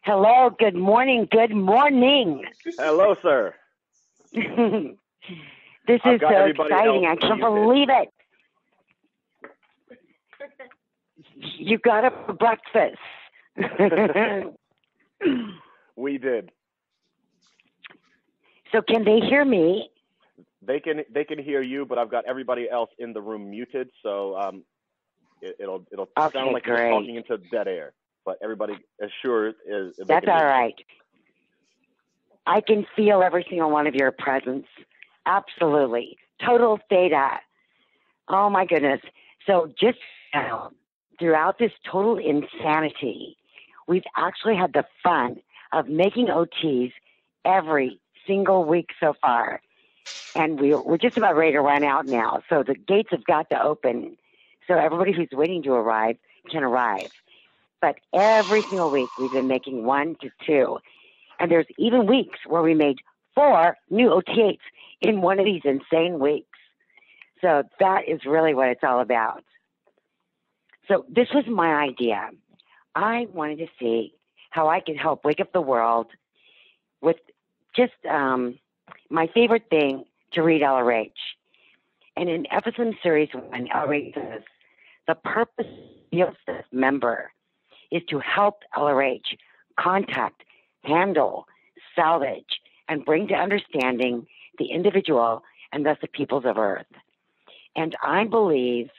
Hello, good morning, good morning. Hello, sir. This I've is got so everybody else exciting. I can't muted. believe it. You got up for breakfast. We did. So can they hear me? They can hear you, but I've got everybody else in the room muted, so it'll Okay, sound like you're great. talking into dead air. But everybody assure is they That's can hear all you. right. I can feel every single one of your presence. Absolutely. Total theta. Oh my goodness. So just now, throughout this total insanity, we've actually had the fun of making OTs every single week so far. And we're just about ready to run out now. So the gates have got to open so everybody who's waiting to arrive can arrive. But every single week we've been making 1 to 2. And there's even weeks where we made 4 new OTAs in one of these insane weeks. So that is really what it's all about. So this was my idea. I wanted to see how I could help wake up the world with just my favorite thing to read LRH. And in FSM Series 1, LRH says, the purpose of this member is to help LRH contact, handle, salvage, and bring to understanding the individual and thus the peoples of Earth. And I believe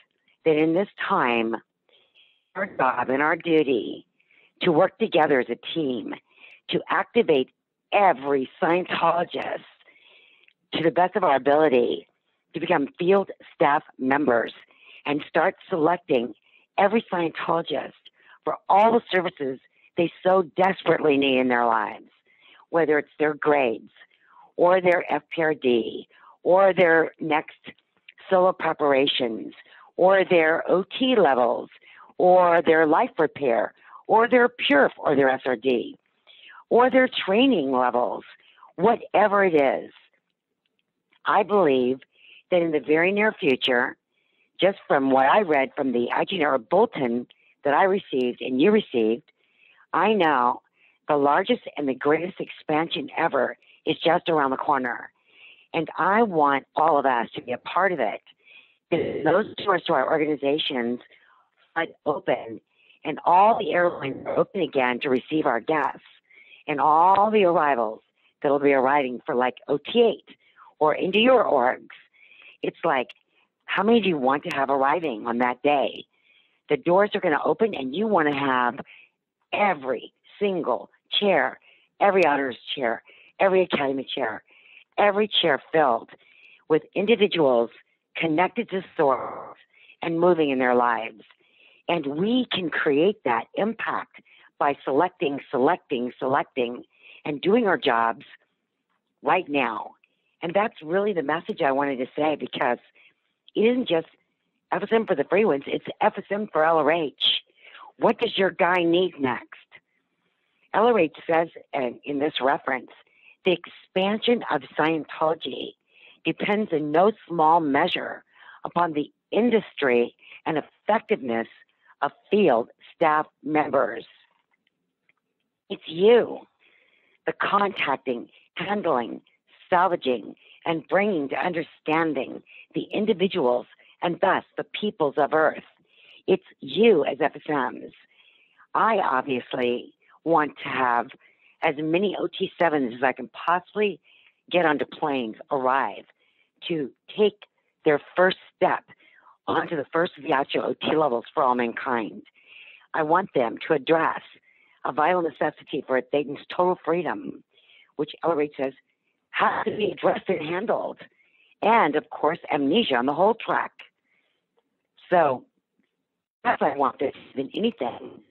that in this time, our job and our duty to work together as a team to activate every Scientologist to the best of our ability to become field staff members and start selecting every Scientologist for all the services they so desperately need in their lives, whether it's their grades or their FPRD or their next solo preparations or their OT levels or their life repair or their PURF or their SRD or their training levels, whatever it is. I believe that in the very near future, just from what I read from the itinerary bulletin that I received and you received, I know the largest and the greatest expansion ever is just around the corner. And I want all of us to be a part of it. Those doors to our organizations are open, and all the airlines are open again to receive our guests, and all the arrivals that will be arriving for like OT8 or into your orgs. It's like, how many do you want to have arriving on that day? The doors are going to open, and you want to have every single chair, every honors chair, every academy chair, every chair filled with individuals connected to source and moving in their lives. And we can create that impact by selecting, and doing our jobs right now. And that's really the message I wanted to say, because it isn't just FSM for the free ones, it's FSM for LRH. What does your guy need next? LRH says in this reference, the expansion of Scientology depends in no small measure upon the industry and effectiveness of field staff members. It's you, the contacting, handling, salvaging, and bringing to understanding the individuals and thus the peoples of Earth. It's you as FSMs. I obviously want to have as many OT7s as I can possibly get onto planes arrive to take their first step onto the first Viaggio OT levels for all mankind. I want them to address a vital necessity for Thetans total freedom, which LRH says has to be addressed and handled, and of course amnesia on the whole track. So that's what I want this than anything.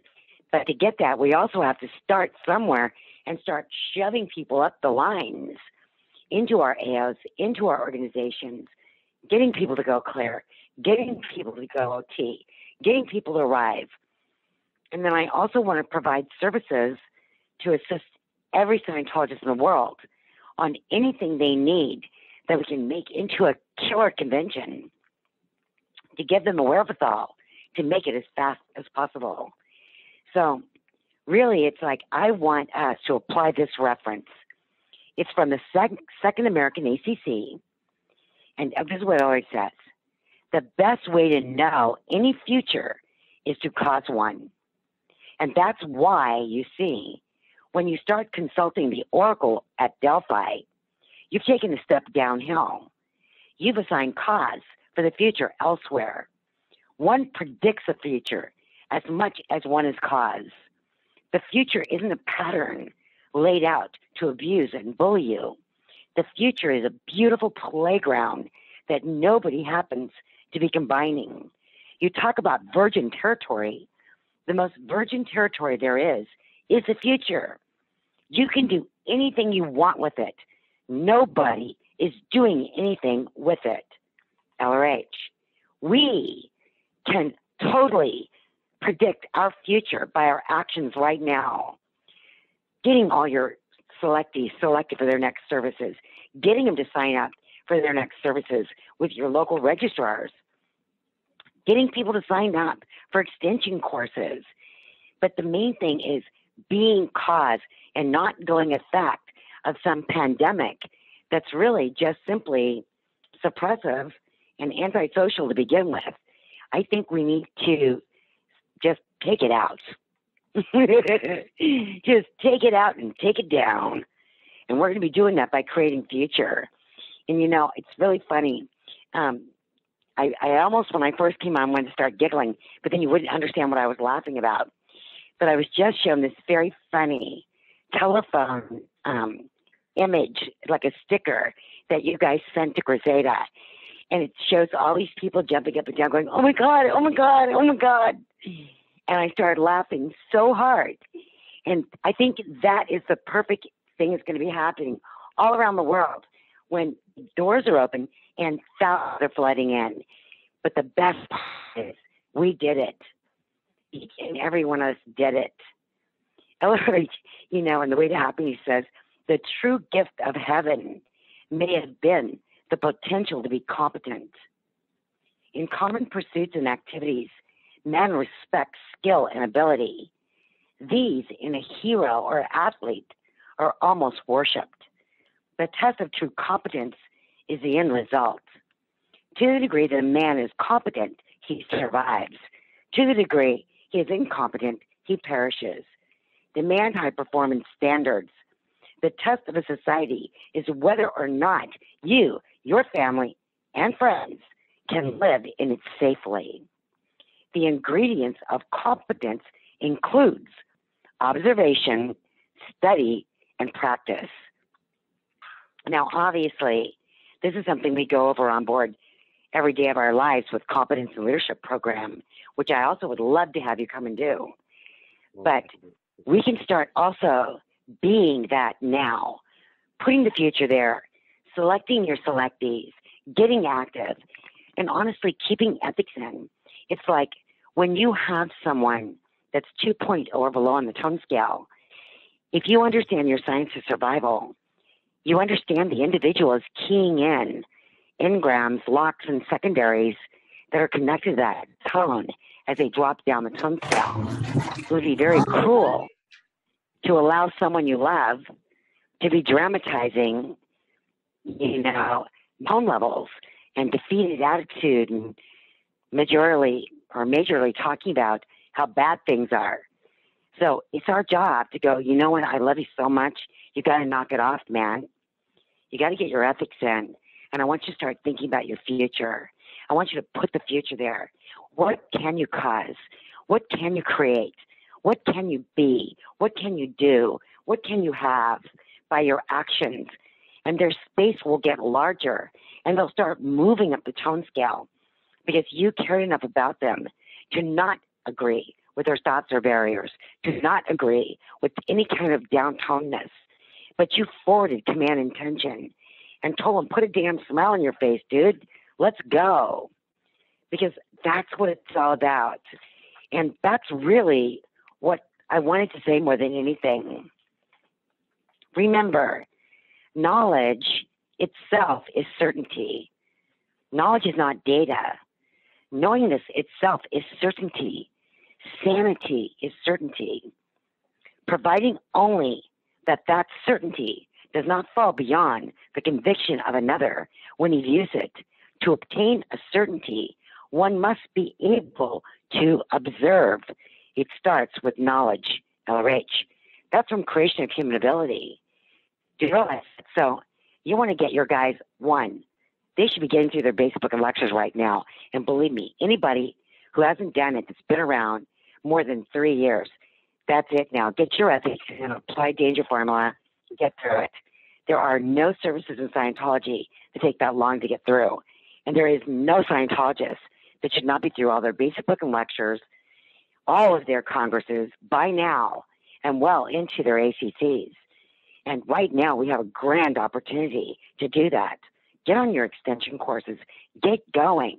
But to get that, we also have to start somewhere and start shoving people up the lines into our AOs, into our organizations, getting people to go clear, getting people to go OT, getting people to arrive. And then I also want to provide services to assist every Scientologist in the world on anything they need that we can make into a killer convention to give them the wherewithal to make it as fast as possible. So really, it's like I want us to apply this reference. It's from the Second American ACC, and this is what it always says. The best way to know any future is to cause one. And that's why you see, when you start consulting the oracle at Delphi, you've taken a step downhill. You've assigned cause for the future elsewhere. One predicts the future as much as one is cause. The future isn't a pattern laid out to abuse and bully you. The future is a beautiful playground that nobody happens to be combining. You talk about virgin territory. The most virgin territory there is the future. You can do anything you want with it. Nobody is doing anything with it. LRH. We can totally predict our future by our actions right now. Getting all your selectees selected for their next services, getting them to sign up for their next services with your local registrars, getting people to sign up for extension courses. But the main thing is being cause and not going effect of some pandemic that's really just simply suppressive and antisocial to begin with. I think we need to just take it out. Just take it out and take it down. And we're going to be doing that by creating future. And, you know, it's really funny. I almost, when I first came on, wanted to start giggling, but then you wouldn't understand what I was laughing about. But I was just shown this very funny telephone image, like a sticker that you guys sent to Griseda. And it shows all these people jumping up and down going, oh my God, oh my God, oh my God. And I started laughing so hard. And I think that is the perfect thing that's going to be happening all around the world when doors are open and thousands are flooding in. But the best part is we did it. Each and every one of us did it. LRH, you know, and the way to happiness says, the true gift of heaven may have been the potential to be competent. In common pursuits and activities, man respects skill and ability. These, in a hero or athlete, are almost worshipped. The test of true competence is the end result. To the degree that a man is competent, he survives. To the degree he is incompetent, he perishes. Demand high performance standards. The test of a society is whether or not you, your family, and friends can live in it safely. The ingredients of competence includes observation, study, and practice. Now, obviously, this is something we go over on board every day of our lives with Competence and Leadership Program, which I also would love to have you come and do. But we can start also being that now, putting the future there, selecting your selectees, getting active, and honestly keeping ethics in. It's like when you have someone that's 2.0 or below on the tone scale, if you understand your science of survival, you understand the individual is keying in engrams, locks, and secondaries that are connected to that tone as they drop down the tone scale. It would be very cruel to allow someone you love to be dramatizing, you know, tone levels and defeated attitude and majorly talking about how bad things are. So it's our job to go, you know what, I love you so much. You got to knock it off, man. You got to get your ethics in. And I want you to start thinking about your future. I want you to put the future there. What can you cause? What can you create? What can you be? What can you do? What can you have by your actions? And their space will get larger, and they'll start moving up the tone scale because you cared enough about them to not agree with their thoughts or barriers, to not agree with any kind of downtoneness. But you forwarded command intention and told them, put a damn smile on your face, dude. Let's go. Because that's what it's all about. And that's really what I wanted to say more than anything. Remember, knowledge itself is certainty. Knowledge is not data. Knowingness itself is certainty. Sanity is certainty, providing only that that certainty does not fall beyond the conviction of another when he views it. To obtain a certainty, one must be able to observe. It starts with knowledge, LRH. That's from Creation of Human Ability. Do you realize? So you want to get your guys, one, they should be getting through their basic book of lectures right now. And believe me, anybody who hasn't done it that's been around more than 3 years, that's it now. Get your ethics and apply danger formula. Get through it. There are no services in Scientology that take that long to get through. And there is no Scientologist that should not be through all their basic book and lectures, all of their congresses by now, and well into their ACCs. And right now we have a grand opportunity to do that. Get on your extension courses. Get going.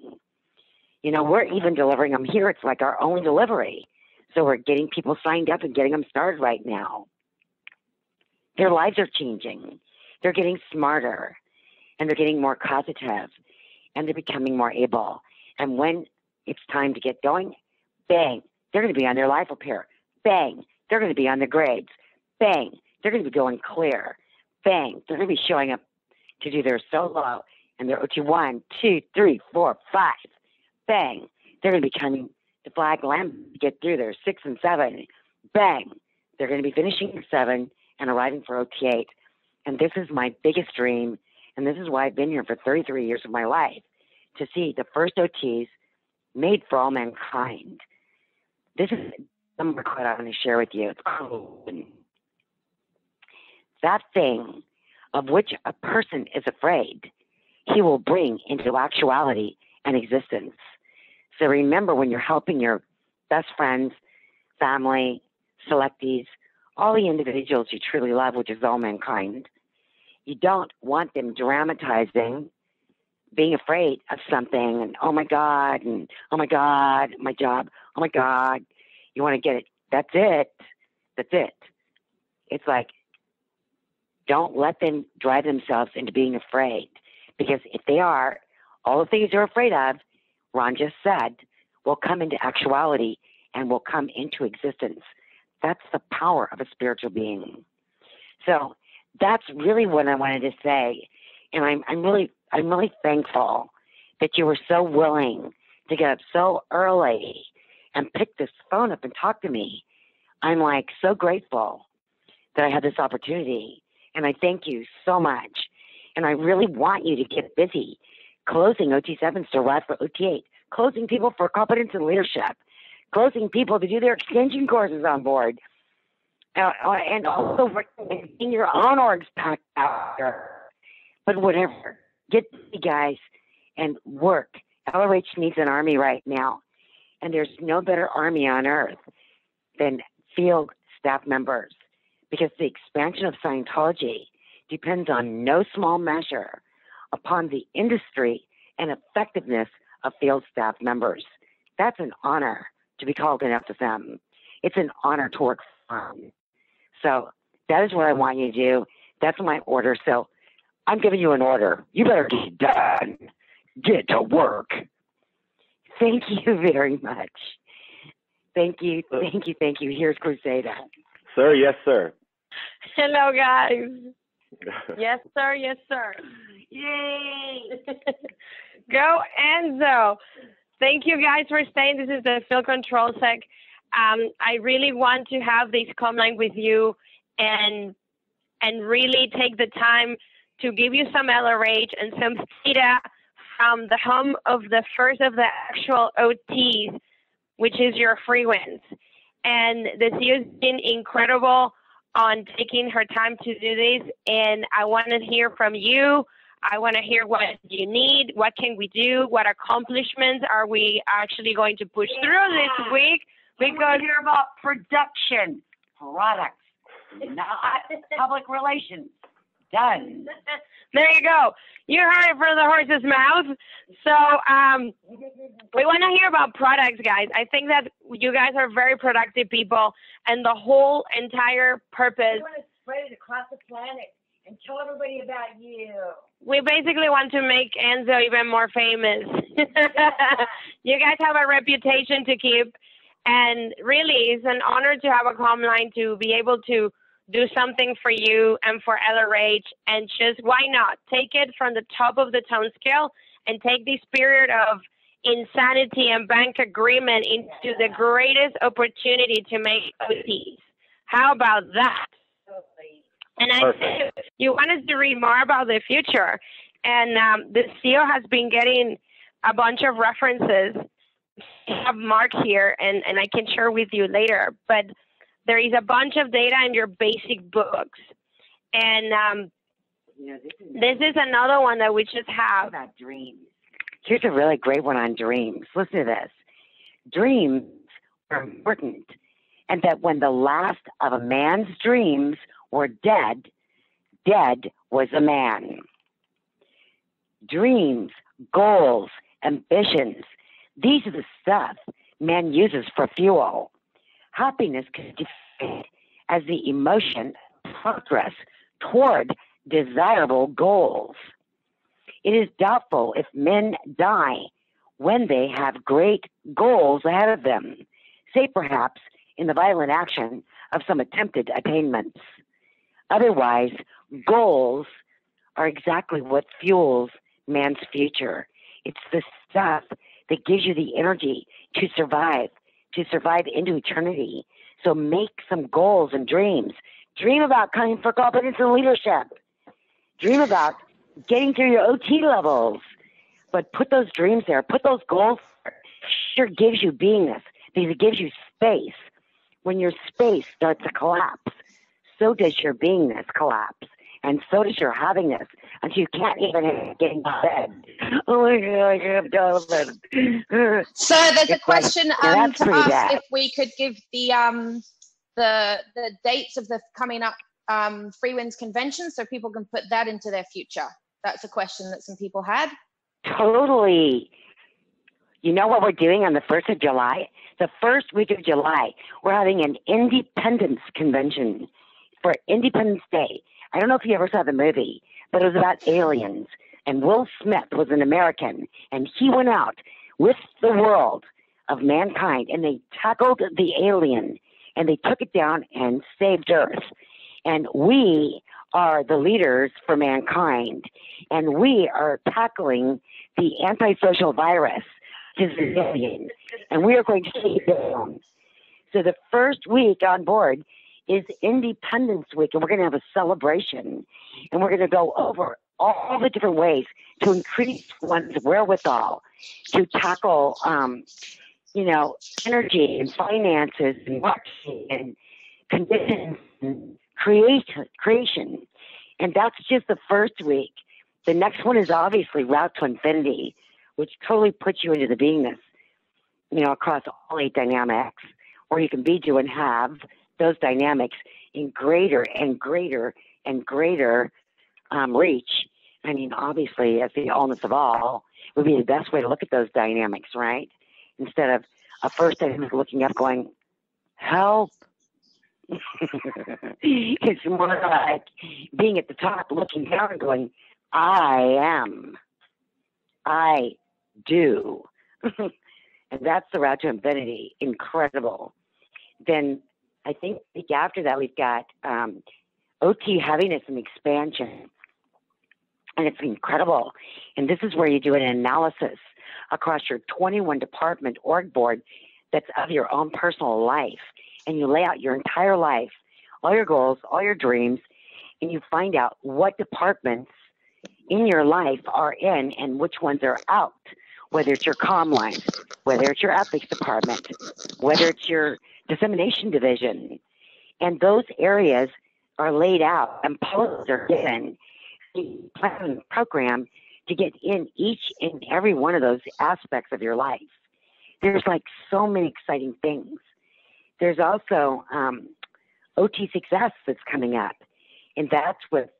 You know, we're even delivering them here. It's like our own delivery. So we're getting people signed up and getting them started right now. Their lives are changing. They're getting smarter, and they're getting more cognitive, and they're becoming more able. And when it's time to get going, bang, they're going to be on their life up here. Bang, they're going to be on the grades. Bang, they're going to be going clear. Bang, they're going to be showing up to do their solo and their OT 1, 2, 3, 4, 5. Bang, they're going to be coming to Flag Land to get through their 6 and 7. Bang, they're going to be finishing 7 and arriving for OT 8. And this is my biggest dream, and this is why I've been here for 33 years of my life, to see the first OTs made for all mankind. This is a number quote I want to share with you. It's called, that thing of which a person is afraid, he will bring into actuality and existence. So remember, when you're helping your best friends, family, selectees, all the individuals you truly love, which is all mankind, you don't want them dramatizing being afraid of something and oh my God, my job, oh my God. You want to get it. That's it. That's it. It's like, don't let them drive themselves into being afraid, because if they are, all the things they're afraid of, Ron just said, will come into actuality and will come into existence. That's the power of a spiritual being. So that's really what I wanted to say. And I'm really thankful that you were so willing to get up so early and pick this phone up and talk to me. I'm like so grateful that I had this opportunity. And I thank you so much. And I really want you to get busy closing OT7s to arrive for OT8, closing people for competence and leadership, closing people to do their extension courses on board, and also working in your own orgs packed out there. But whatever, get busy, guys, and work. LRH needs an army right now. And there's no better army on earth than field staff members, because the expansion of Scientology depends on no small measure upon the industry and effectiveness of field staff members. That's an honor to be called an FSM. It's an honor to work for them. So that is what I want you to do. That's my order. So I'm giving you an order. You better get done. Get to work. Thank you very much. Thank you. Here's Crusada. Sir, yes, sir. Hello, guys. Yes, sir. Yes, sir. Yay! Go, Enzo. Thank you, guys, for staying. This is the Field Control Sec. I really want to have this commune with you and really take the time to give you some LRH and some data from the home of the first of the actual OTs, which is your free wins. And the CEO has been incredible on taking her time to do this, and I want to hear from you. I want to hear what you need, what can we do, what accomplishments are we actually going to push through this week. We go hear about production, products, not public relations. Done. There you go. You heard it from the horse's mouth. So we want to hear about products, guys. I think that you guys are very productive people, and the whole entire purpose. We want to spread it across the planet and tell everybody about you. We basically want to make Enzo even more famous. You guys have a reputation to keep, And really, it's an honor to have a comm line to be able to do something for you and for LRH. And just why not take it from the top of the tone scale and take the spirit of insanity and bank agreement into the greatest opportunity to make OTs. How about that? And I think you wanted to read more about the future. And the CEO has been getting a bunch of references. I have Mark here, and I can share with you later. But there is a bunch of data in your basic books. And this is another one that we just have. About dreams. Here's a really great one on dreams. Listen to this. Dreams are important, and that when the last of a man's dreams were dead, dead was a man. Dreams, goals, ambitions, these are the stuff man uses for fuel. Happiness can be defined as the emotion of progress toward desirable goals. It is doubtful if men die when they have great goals ahead of them, say perhaps in the violent action of some attempted attainments. Otherwise, goals are exactly what fuels man's future. It's the stuff that gives you the energy to survive into eternity. So make some goals and dreams. Dream about coming for competence and leadership. Dream about getting through your OT levels. But put those dreams there. Put those goals there. Sure gives you beingness because it gives you space. When your space starts to collapse, so does your beingness collapse. And so does your havingness until you can't even get into bed. Oh my God, I can't go to bed. So there's a question to ask if we could give the dates of the coming up Free Winds Convention so people can put that into their future. That's a question that some people had. Totally. You know what we're doing on the 1st of July? The first week of July, we're having an Independence Convention for Independence Day. I don't know if you ever saw the movie, but it was about aliens. And Will Smith was an American, and he went out with the world of mankind, and they tackled the alien, and they took it down and saved Earth. And we are the leaders for mankind, and we are tackling the antisocial virus, which is the alien, and we are going to take it down. So the first week on board is Independence Week, and we're going to have a celebration, and we're going to go over all the different ways to increase one's wherewithal to tackle, energy and finances and marketing and conditions and creation. And that's just the first week. The next one is obviously Route to Infinity, which totally puts you into the beingness, across all 8 dynamics, where you can be, do, and have those dynamics in greater and greater and greater reach. I mean, obviously, as the allness of all would be the best way to look at those dynamics, right? Instead of a first dynamic looking up going, help. It's more like being at the top looking down and going, I am. I do. And that's the Route to Infinity. Incredible. Then I think the week after that, we've got OT Heaviness and Expansion. And it's incredible. And this is where you do an analysis across your 21 department org board that's of your own personal life. And you lay out your entire life, all your goals, all your dreams, and you find out what departments in your life are in and which ones are out, whether it's your comm line, whether it's your ethics department, whether it's your dissemination division. And those areas are laid out and policies are given. You plan a program to get in each and every one of those aspects of your life. There's like so many exciting things. There's also OT Success that's coming up, and that's with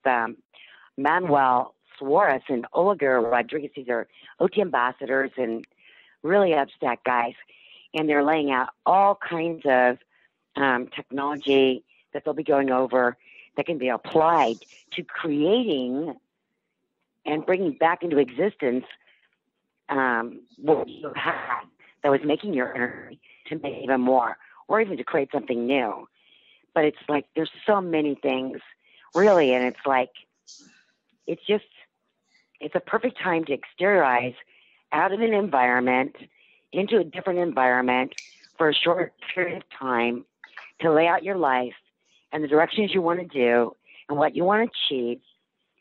Manuel Suarez and Olga Rodriguez. These are OT ambassadors and really upstack guys, and they're laying out all kinds of technology that they'll be going over that can be applied to creating and bringing back into existence what you had that was making your energy to make even more, or even to create something new. But it's like there's so many things, really, and it's like it's a perfect time to exteriorize out of an environment into a different environment for a short period of time to lay out your life and the directions you want to do and what you want to achieve.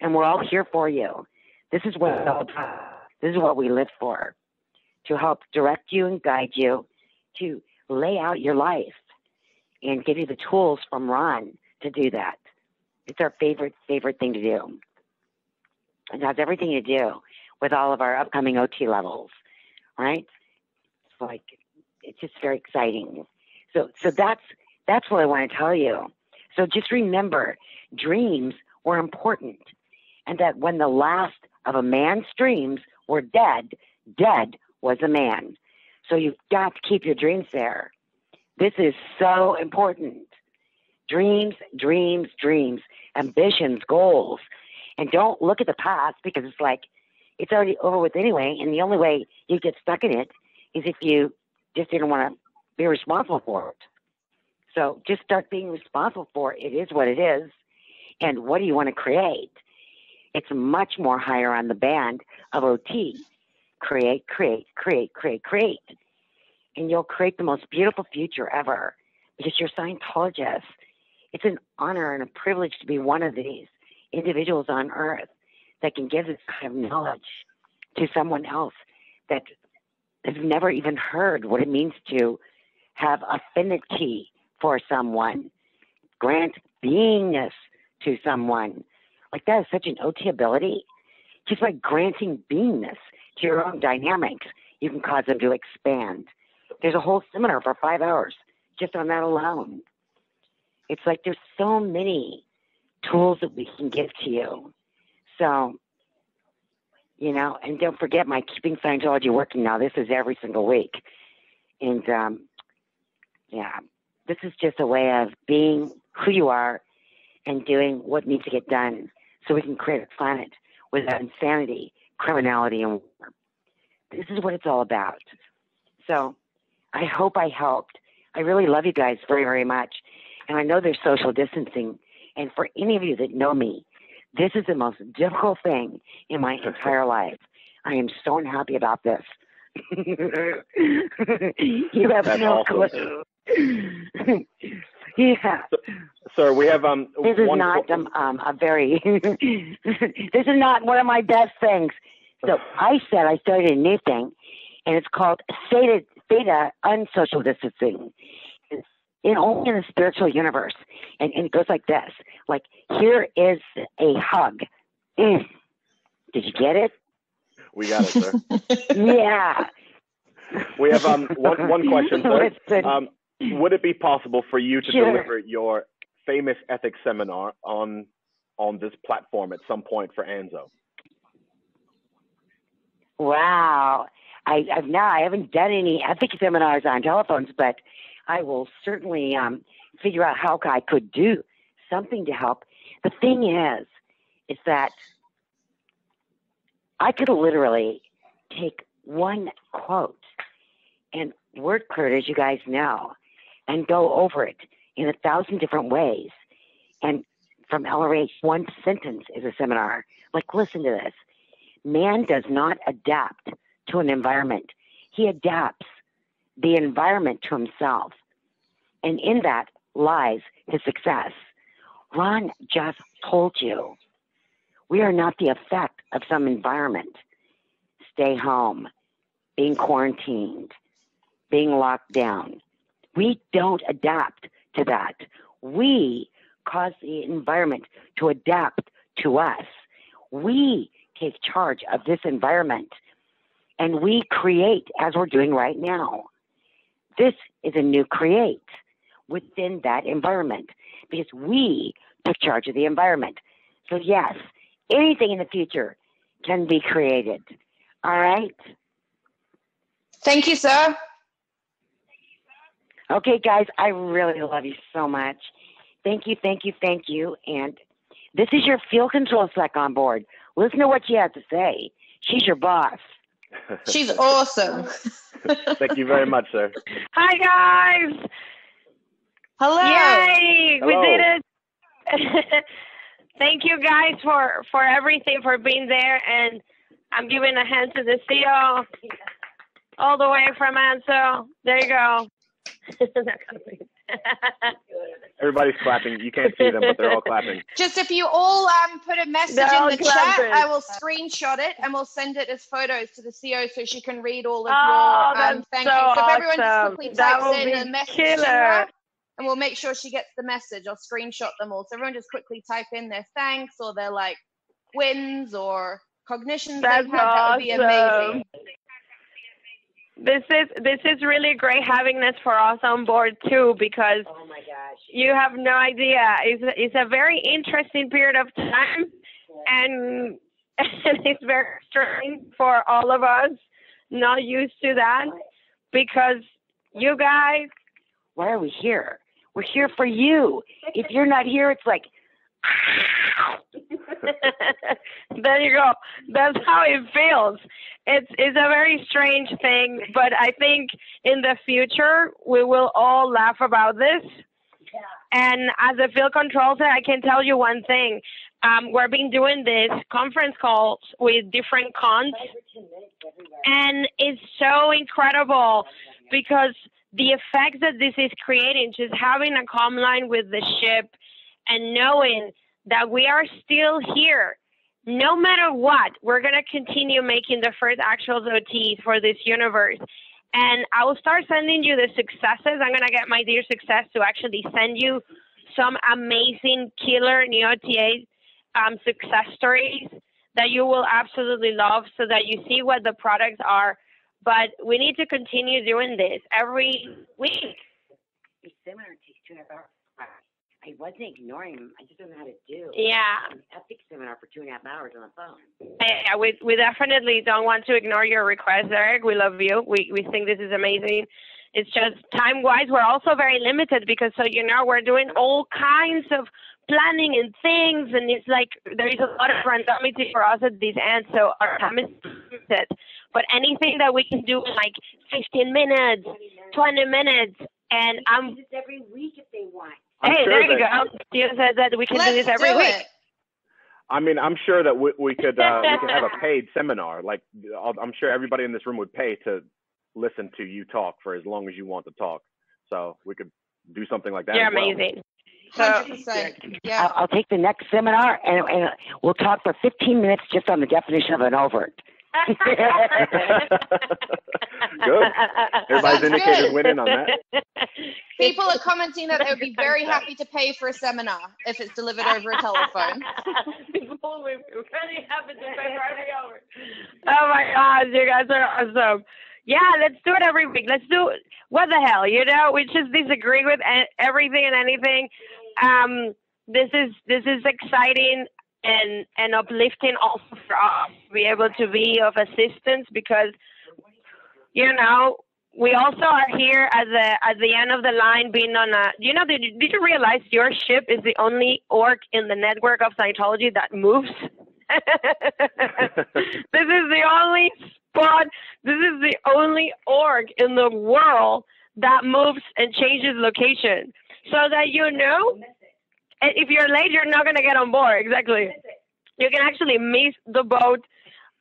And we're all here for you. This is what it's all about. This is what we live for, to help direct you and guide you to lay out your life and give you the tools from Ron to do that. It's our favorite thing to do. It has everything to do with all of our upcoming OT levels, right? It's like, it's just very exciting. So that's what I want to tell you. So just remember, dreams were important, and that when the last of a man's dreams were dead was a man. So you've got to keep your dreams there. This is so important. Dreams, ambitions, goals. And don't look at the past, because it's like, it's already over with anyway. And the only way you get stuck in it is if you just didn't want to be responsible for it. So just start being responsible for it. It is what it is. And what do you want to create? It's much more higher on the band of OT. Create. And you'll create the most beautiful future ever, because you're Scientologists. It's an honor and a privilege to be one of these individuals on earth that can give this kind of knowledge to someone else that has never even heard what it means to have affinity for someone, grant beingness to someone. Like, that is such an OT ability. Just by granting beingness to your own dynamics, you can cause them to expand. There's a whole seminar for 5 hours just on that alone. It's like there's so many tools that we can give to you. So, you know, and don't forget my Keeping Scientology Working now. This is every single week. And, yeah, this is just a way of being who you are and doing what needs to get done so we can create a planet without insanity, criminality, and war. This is what it's all about. So I hope I helped. I really love you guys very, very much. And I know there's social distancing. And for any of you that know me, this is the most difficult thing in my entire life. I am so unhappy about this. You have That's no awesome. clue. Yeah. Sir, we have this is not a very this is not one of my best things. So I said I started a new thing, and it's called Theta Unsocial Distancing. Only in the spiritual universe. And it goes like this. Like, here is a hug. Did you get it? We got it, sir. Yeah. We have one question, sir. Would it be possible for you to deliver your famous ethics seminar on this platform at some point for Anzo? Wow. I haven't done any ethics seminars on telephones, but I will certainly figure out how I could do something to help. The thing is that I could literally take one quote and word clear it, as you guys know, and go over it in 1,000 different ways. And from LRH, one sentence is a seminar. Like, listen to this. Man does not adapt to an environment. He adapts the environment to himself. And in that lies his success. Ron just told you, we are not the effect of some environment. Stay home, being quarantined, being locked down. We don't adapt to that. We cause the environment to adapt to us. We take charge of this environment, and we create as we're doing right now. This is a new create within that environment because we took charge of the environment. So yes, anything in the future can be created. All right? Thank you, sir. Okay, guys, I really love you so much. Thank you. And this is your field control sec on board. Listen to what she has to say. She's your boss. She's awesome. Thank you very much, sir. Hi, guys. Hello. Yay, Hello. we did it. Thank you guys for everything, for being there. And I'm giving a hand to the CEO all the way from Anso. There you go. Everybody's clapping. You can't see them, but they're all clapping. Just if you all put a message in the chat, I will screenshot it and we'll send it as photos to the CEO so she can read all of your thank you. So if everyone just quickly types in a message to her, and we'll make sure she gets the message. I'll screenshot them all. So everyone just quickly type in their thanks or their like wins or cognitions they've had. That would be amazing. This is really great having this for us on board too, because oh my gosh, you have no idea. It's a very interesting period of time, and it's very strange for all of us not used to that, because you guys. Why are we here? We're here for you. If you're not here, it's like. There you go. That's how it feels. It's a very strange thing, but I think in the future we will all laugh about this. Yeah. And as a field controller, I can tell you one thing. We've been doing this conference calls with different cons, and it's so incredible because the effects that this is creating, just having a comm line with the ship and knowing that we are still here, no matter what, we're going to continue making the first actual OTs for this universe. And I will start sending you the successes. I'm going to get my dear success to actually send you some amazing killer new OTA success stories that you will absolutely love so that you see what the products are. But we need to continue doing this every week. These seminars take 2.5 hours. I wasn't ignoring him. I just don't know how to do. Yeah. An ethics seminar for 2.5 hours on the phone. Yeah, we definitely don't want to ignore your request, Eric. We love you. We think this is amazing. It's just time-wise, we're also very limited because, so you know, we're doing all kinds of planning and things, and it's like there is a lot of randomity for us at this end, so our time is limited. But anything that we can do in like 15 minutes, 20 minutes, and I'm do this every week if they want. Hey, there you go. You said that we can do this every week. I mean, I'm sure that we could have a paid seminar. Like, I'm sure everybody in this room would pay to listen to you talk for as long as you want to talk. So we could do something like that. You're as well. amazing. 100%. Yeah. I'll take the next seminar and we'll talk for 15 minutes just on the definition of an overt. Good. Everybody's indicators winning on that. People are commenting that they would be very happy to pay for a seminar if it's delivered over a telephone. People would be really happy to pay for every hour. Oh my gosh, you guys are awesome. Yeah, let's do it every week. Let's do it. What the hell, you know? We just disagree with everything and anything. This is exciting and uplifting also for us to be able to be of assistance because, you know, we also are here at the end of the line being on a, you know, did you realize your ship is the only org in the network of Scientology that moves? This is the only spot, this is the only org in the world that moves and changes location. So that you know, and if you're late, you're not going to get on board. Exactly. You can actually miss the boat.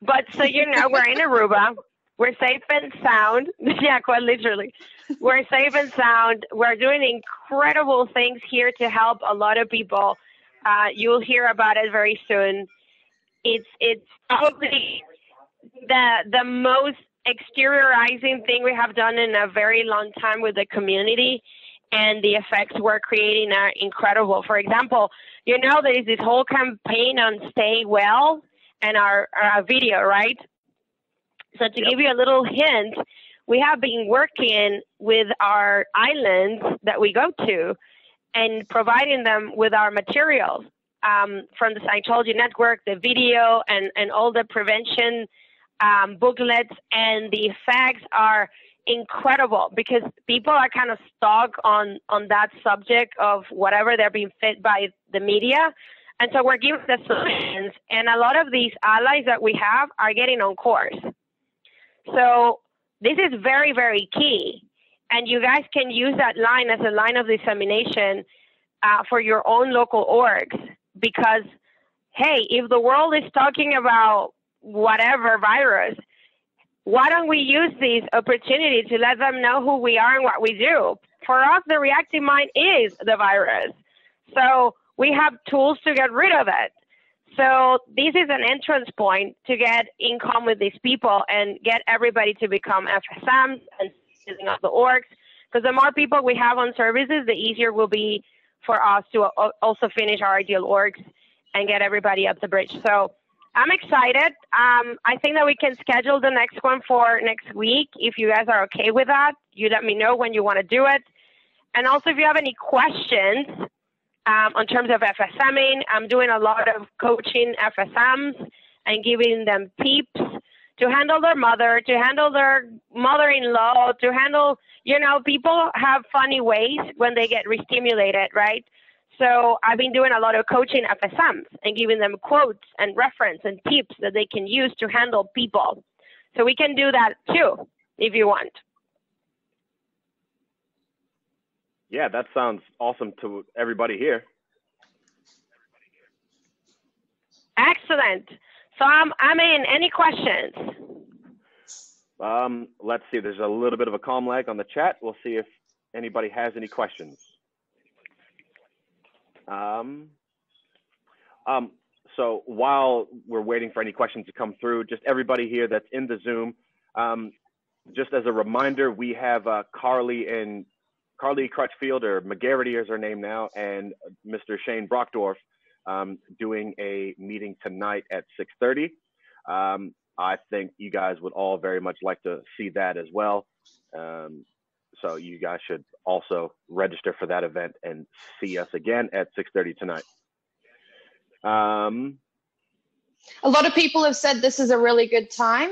But so you know, we're in Aruba. We're safe and sound. Yeah, quite literally. We're safe and sound. We're doing incredible things here to help a lot of people. You'll hear about it very soon. It's probably the most exteriorizing thing we have done in a very long time with the community, and the effects we're creating are incredible. For example, you know, there is this whole campaign on Stay Well and our video, right? So to give you a little hint, we have been working with our islands that we go to and providing them with our materials from the Scientology network, the video, and all the prevention booklets, and the effects are incredible because people are kind of stuck on that subject of whatever they're being fed by the media. And so we're giving the solutions, and a lot of these allies that we have are getting on course. So this is very, very key. And you guys can use that line as a line of dissemination for your own local orgs. Because, hey, if the world is talking about whatever virus, why don't we use this opportunity to let them know who we are and what we do? For us, the reactive mind is the virus. So we have tools to get rid of it. So this is an entrance point to get in common with these people and get everybody to become FSMs and using up the orgs. Because the more people we have on services, the easier it will be for us to also finish our ideal orgs and get everybody up the bridge. So I'm excited. I think that we can schedule the next one for next week. If you guys are okay with that, you let me know when you want to do it. And also, if you have any questions on terms of FSMing, I'm doing a lot of coaching FSMs and giving them tips to handle their mother, to handle their mother-in-law, to handle, people have funny ways when they get re-stimulated, right? So I've been doing a lot of coaching FSMs and giving them quotes and reference and tips that they can use to handle people. So we can do that too, if you want. Yeah, that sounds awesome to everybody here. Excellent. So I'm in. Any questions? Let's see. There's a little bit of a calm lag on the chat. We'll see if anybody has any questions. So while we're waiting for any questions to come through, just everybody here that's in the Zoom, just as a reminder, we have Carly Crutchfield, or McGarity is her name now, and Mr. Shane Brockdorf doing a meeting tonight at 6:30. I think you guys would all very much like to see that as well. So you guys should also register for that event and see us again at 6:30 tonight. A lot of people have said this is a really good time.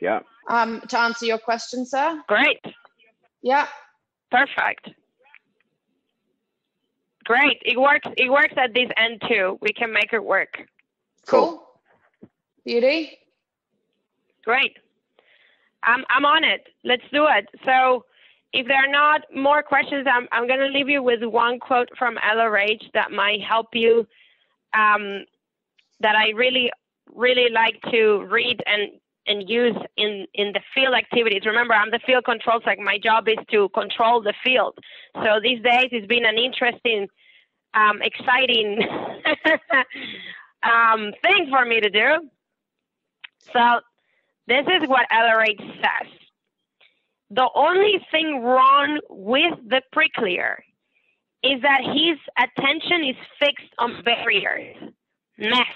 Yeah. To answer your question, sir. Great. Yeah. Perfect. Great. It works at this end too. We can make it work. Cool. Beauty. Great. I'm on it. Let's do it. So if there are not more questions, I'm going to leave you with one quote from Ella Rage that might help you, that I really, really like to read and use in the field activities. Remember, I'm the field control sec. My job is to control the field. So these days it's been an interesting, exciting thing for me to do. So this is what Ella Rage says. The only thing wrong with the pricklier is that his attention is fixed on barriers, nest.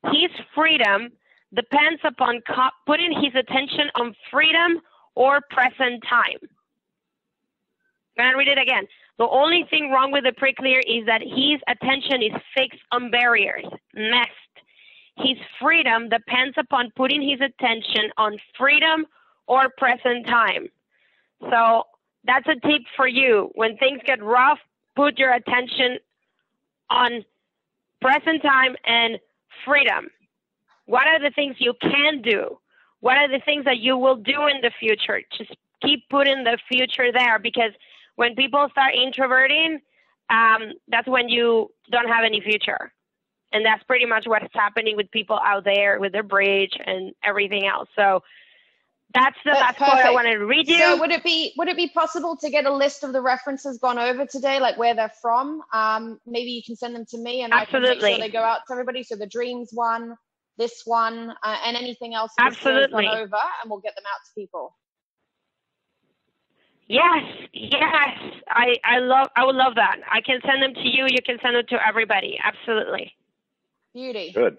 His freedom depends upon putting his attention on freedom or present time. I'm going to read it again. The only thing wrong with the pricklier is that his attention is fixed on barriers, nest. His freedom depends upon putting his attention on freedom or present time. So that's a tip for you. When things get rough, put your attention on present time and freedom. What are the things you can do? What are the things that you will do in the future? Just keep putting the future there, because when people start introverting, that's when you don't have any future. And that's pretty much what's happening with people out there with their bridge and everything else. So that's the last quote I wanted to read you. So would it be possible to get a list of the references gone over today, like where they're from? Maybe you can send them to me, and Absolutely. I can make sure they go out to everybody. So the dreams one, this one, and anything else that Absolutely. gone over, and we'll get them out to people. Yes. I would love that. I can send them to you. You can send them to everybody. Absolutely. Beauty. Good.